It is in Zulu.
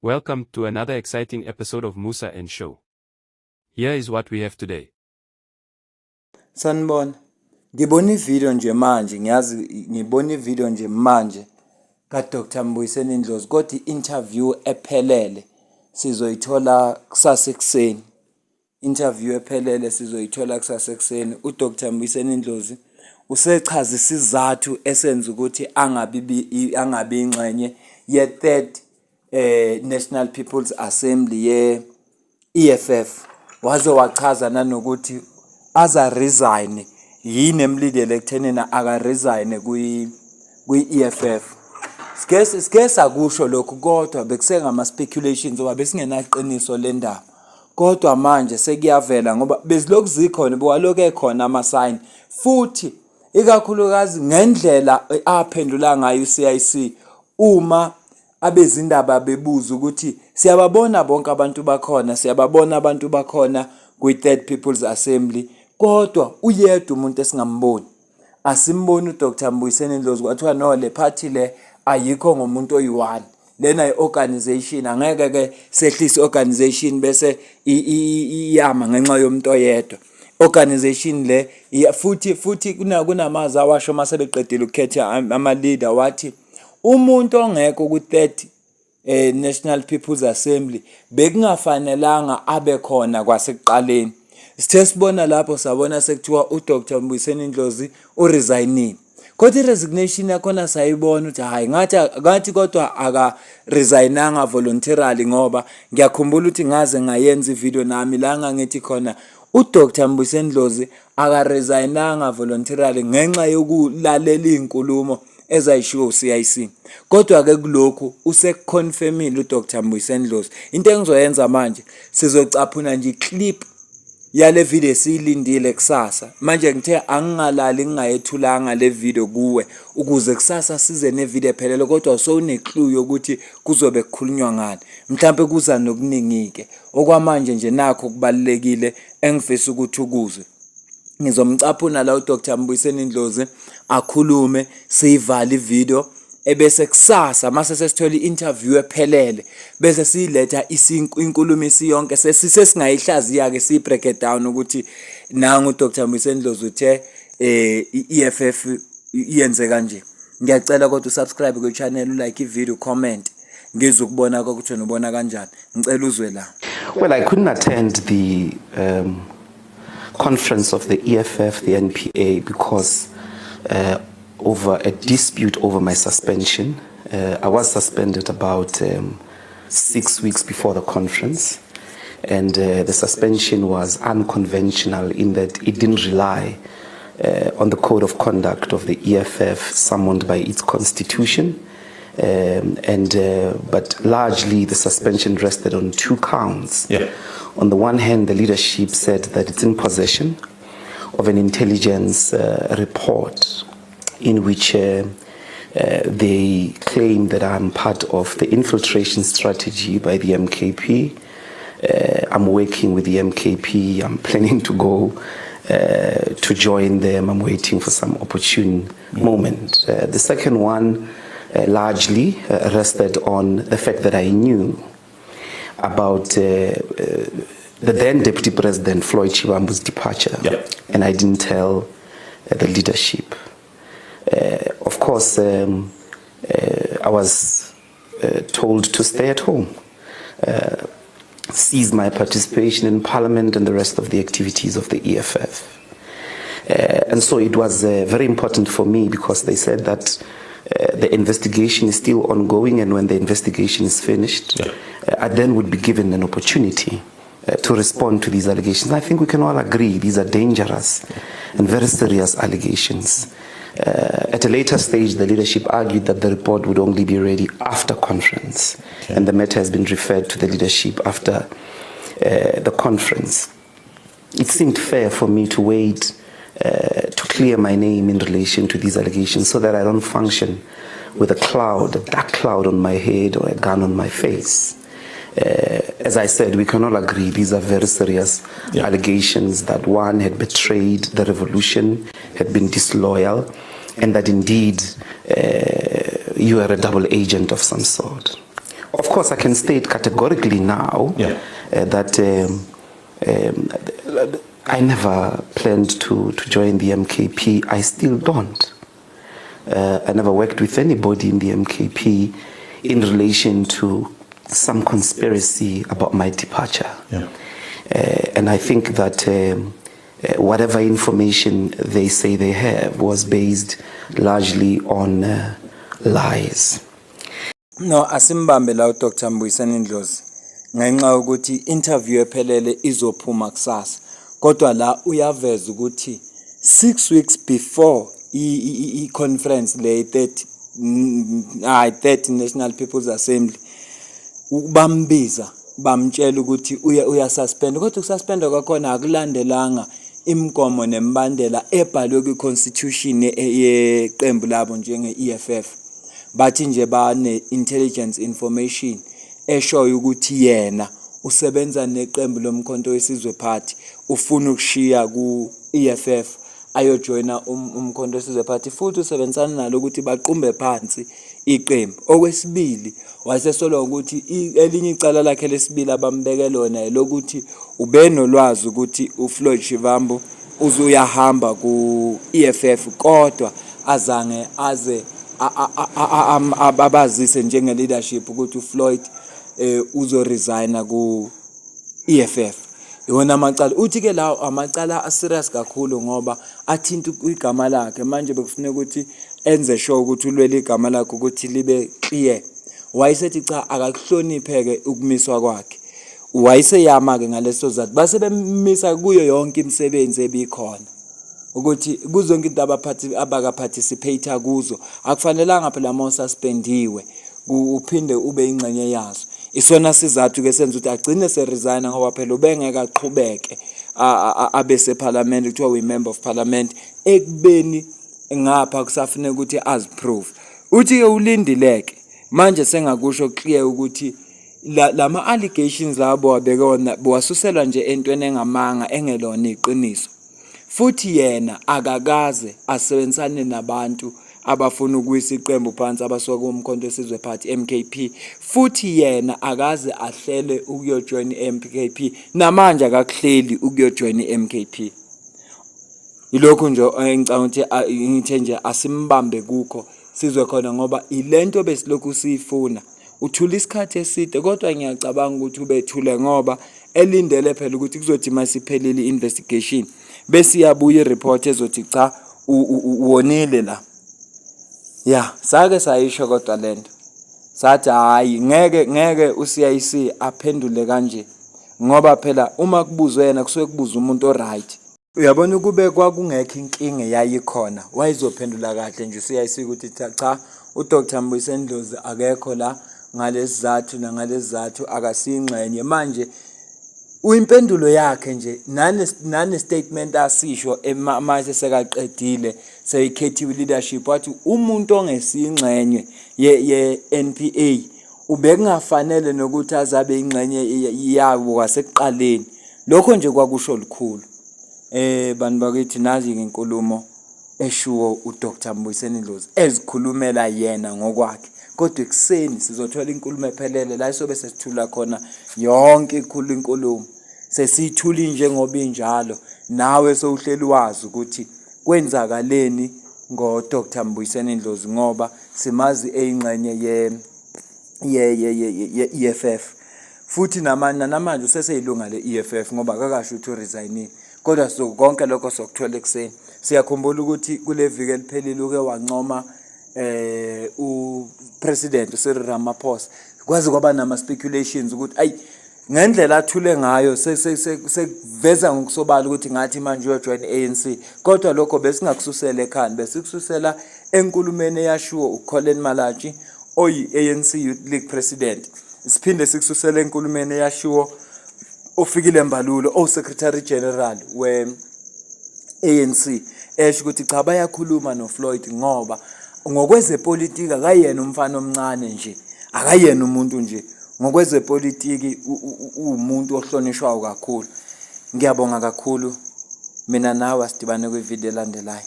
Welcome to another exciting episode of Musa and Show. Here is what we have today. Sanibona. Ngibona ivideo nje manje, ngibona ivideo nje manje ka Dr. Mbuyiseni Ndlozi, kodwa i-interview ephelele sizoyithola kusasa ekseni. Interview ephelele sizoyithola kusasa ekseni. uDr. Mbuyiseni Ndlozi usechaza isizathu esenza ukuthi angabi ingxenye ye-third National People's Assembly ye-EFF. Waze wachaza nanokuthi aza resign yini emlide electenina aka resign kwi-EFF. Sike sakusho lokho kodwa bekusengama speculations ngoba besingenaqiniso lendaba. Kodwa manje sekuyavela ngoba bezilokhu zikhona bewaloku ekhona ama sign futhi ikakhulukazi ngendlela aphendula ngayo uCIC uma abezindaba bebuza ukuthi siyababona bonke abantu bakhona kwi-Third People's Assembly kodwa uyedwa umuntu esingamboni. Asimboni uDr. Mbuyiseni Ndlozi kwathiwa no le party le ayikho ngomuntu oyi-1. Lena i-organization angeke ke sehlisa organization bese iyama ngenxa yomuntu oyedwa. Organization le futhi kunamazi awasho mase beqedile ukukhetha ama leader wathi umuntu ongekho ku-third National People's Assembly bekungafanelanga abe khona kwasekuqaleni. Sithe sibona lapho sabona sekuthiwa uDr. Mbuyiseni Ndlozi uresignile. Kodwa i-resignation yakhona sayibona ukuthi hayi ngathi kodwa aka resignanga voluntarily ngoba ngiyakhumbula ukuthi ngaze ngayenza ivideo nami la ngangithi khona uDr. Mbuyiseni Ndlozi aka resignanga voluntarily ngenxa yokulalela izinkulumo ezayishiwo uCIC. Kodwa ke kulokhu useconfirmile uDr. Mbuyiseni Ndlozi. Into engizoyenza manje sizocaphuna nje clip yale video esiyilindile kusasa. Manje ngithe angingalali ngingayethulanga le video kuwe ukuze kusasa size nevideo ephelele kodwa sowune-clue yokuthi kuzobe kukhulunywa ngani. Mhlambe kuza nokuningike. Okwamanje nje nakho kubalekile engifisa ukuthi ukuzwe. Ngizomcaphuna la uDr. Mbuyiseni Ndlozi akhulume siyivala ivideo ebese kusasa mase sesithola i-interview ephelele bese siyiletha inkulumo isiyonke sesingayihlaziya ke siyi-break down ukuthi nangu uDr. Mbuyiseni Ndlozi uthe i-EFF iyenze kanje. Ngiyacela kodwa usubscribe ku channel, ulike ivideo, comment ngizwe ukubona ukuthi unobona kanjani. Ngicela uzwe la. Well, I couldn't attend the conference of the EFF, the NPA, because over a dispute over my suspension. I was suspended about 6 weeks before the conference, and the suspension was unconventional in that it didn't rely on the code of conduct of the EFF summoned by its constitution, but largely the suspension rested on 2 counts. Yeah. On the one hand, the leadership said that it's in possession of an intelligence report in which they claim that I'm part of the infiltration strategy by the MKP. I'm working with the MKP. I'm planning to go to join them. I'm waiting for some opportune moment. The second one largely rested on the fact that I knew about the then Deputy President Floyd Shivambu's departure. Yeah. And I didn't tell the leadership. Of course, I was told to stay at home, cease my participation in Parliament and the rest of the activities of the EFF. And so it was very important for me because they said that the investigation is still ongoing, and when the investigation is finished, I then would be given an opportunity to respond to these allegations. I think we can all agree these are dangerous and very serious allegations. At a later stage, the leadership argued that the report would only be ready after conference, and the matter has been referred to the leadership after the conference. It seemed fair for me to wait to clear my name in relation to these allegations so that I don't function with a dark cloud on my head or a gun on my face. As I said, we can all agree these are very serious allegations that one had betrayed the revolution, had been disloyal, and that indeed you are a double agent of some sort. Of course, course, I can state categorically now that I never planned to join the MKP. I still don't. I never worked with anybody in the MKP in relation to some conspiracy about my departure. And I think that whatever information they say they have was based largely on lies. No, asimbambe la uDr Mbuyiseni Ndlozi ngenxa ukuthi interview ephelele izophuma kusasa. Kodwa la uyaveza ukuthi 6 weeks before i-conference le 30 National People's Assembly bambiza bamtshela ukuthi uyasuspend, kodwa ukususpend kwakhona akulandelanga imigomo nembandela ebhalwe kwi-constitution yeqembu labo njenge-EFF. Bathi nje bane intelligence information eshoyo ukuthi yena usebenza neqembu lomkhonto wesizwe party, ufuna ukushiya ku-EFF ayojoina umkhonto wesizwe party, futhi usebenzana nalo ukuthi baqumbe phansi iqembu. Okwesibili wayesesolwa ukuthi elinye icala lakhe lesibili abambeke lona elokuthi ubenolwazi ukuthi uFloyd Shivambu uzuyahamba ku-EFF, kodwa azange aze abazise njenge leadership ukuthi uFloyd uzoresigna ku-EFF. Yona amacala uthi ke lawo amacala aserious kakhulu ngoba athinta igama lakhe. Manje bekufuneka ukuthi enze sure ukuthi ulwele igama lakhe ukuthi libe clear. Wayesethi cha akakuhlonipheke ukumiswa kwakhe. Wayeseyama ke ngaleso zathu base bemisa kuyo yonke imisebenzi ebikhona ukuthi kuzonke into abaka participate kuzo akufanelanga phela uma suspendiwe uphinde ube ingxenye yazo. Isona sizathu ke senza ukuthi agcine se-resign ngoba phela ubengeke aqhubeke abese parliament kuthiwa we-member of parliament ekubeni ngapha kusafuneka ukuthi aziprove. Uthi ke ulindileke manje sengakusho clear ukuthi lama allegations labo abekona bowasuselwa nje entweni engamanga engelona iqiniso, futhi yena akakaze asebenzisane nabantu abafuna ukuyisa iqembu phansi abasuka kumkhonto wesizwe party MKP, futhi yena akaze ahlele ukuyojoin iMKP namanje akakuhleli ukuyojoin iMKP. Ilokho nje engicanga ukuthi ngithe nje asimbambe kukho sizwe khona ngoba ilento besilokhu siyifuna. Uthula isikhathi eside kodwa ngiyacabanga ukuthi ubethule ngoba elindele phela ukuthi kuzothi masiphelile investigation bese yabuya ireport ezothi cha uwonile la. Sake sayisho kodwa lento sathi hayi ngeke uCIC aphendule kanje ngoba phela uma kubuzwe yena kusuke kubuza umuntu oright. Uyabona kube kwakungekho inkinga yayikhona wayizophendula kahle nje uCIC ukuthi cha uDr Mbuyiseni Ndlozi akekho la ngalesizathu nangalesizathu akasingxenye. Manje uyimpendulo yakhe nje nane statement asisho manje sekaqedile seyikhethiwe leadership wathi umuntu ongesingxenye ye-NPA ubekungafanele nokuthi azabe ingxenye yawo wasekuqaleni. Lokho nje kwakusho likhulu. Bantu bakithi nazi inkulumo eshuwo uDr Mbuyiseni Ndlozi ezikhulumela yena ngokwakhe, kodwa ekseni sizothola inkulumo ephelele la isobe sesithula khona yonke inkulumo sesithuli njengoba injalo nawe sowuhleli wazi ukuthi kwenzakaleni ngoDr Mbuyiseni Ndlozi ngoba simazi eyingxenye ye-EFF, futhi namanje useseyilunga le-EFF ngoba akakasho ukuthi uresign, kodwa so konke lokho sokuthola ekseni. Siyakhumbula ukuthi kule viki eliphelile uke wancoma upresident Cyril Ramaphosa kwazi kwaba nama speculations ukuthi ayi ngendlela athule ngayo sekuveza ngokusobala ukuthi ngathi manje uyojoin ANC, kodwa lokho besingakususela ekhanda besikususela enkulumeni eyashiwo uColin Malachi oyi-ANC Youth League President, siphinde sikususela enkulumeni eyashiwo oFikile Mbalula o-Secretary General we-ANC esho ukuthi cha bayakhuluma noFloyd ngoba ngokwezepolitiki akayena umfana omncane nje, akayena umuntu nje, ngokwezepolitiki umuntu ohlonishwayo kakhulu. Ngiyabonga kakhulu, mina nawe asidibane kwivideo elandelayo.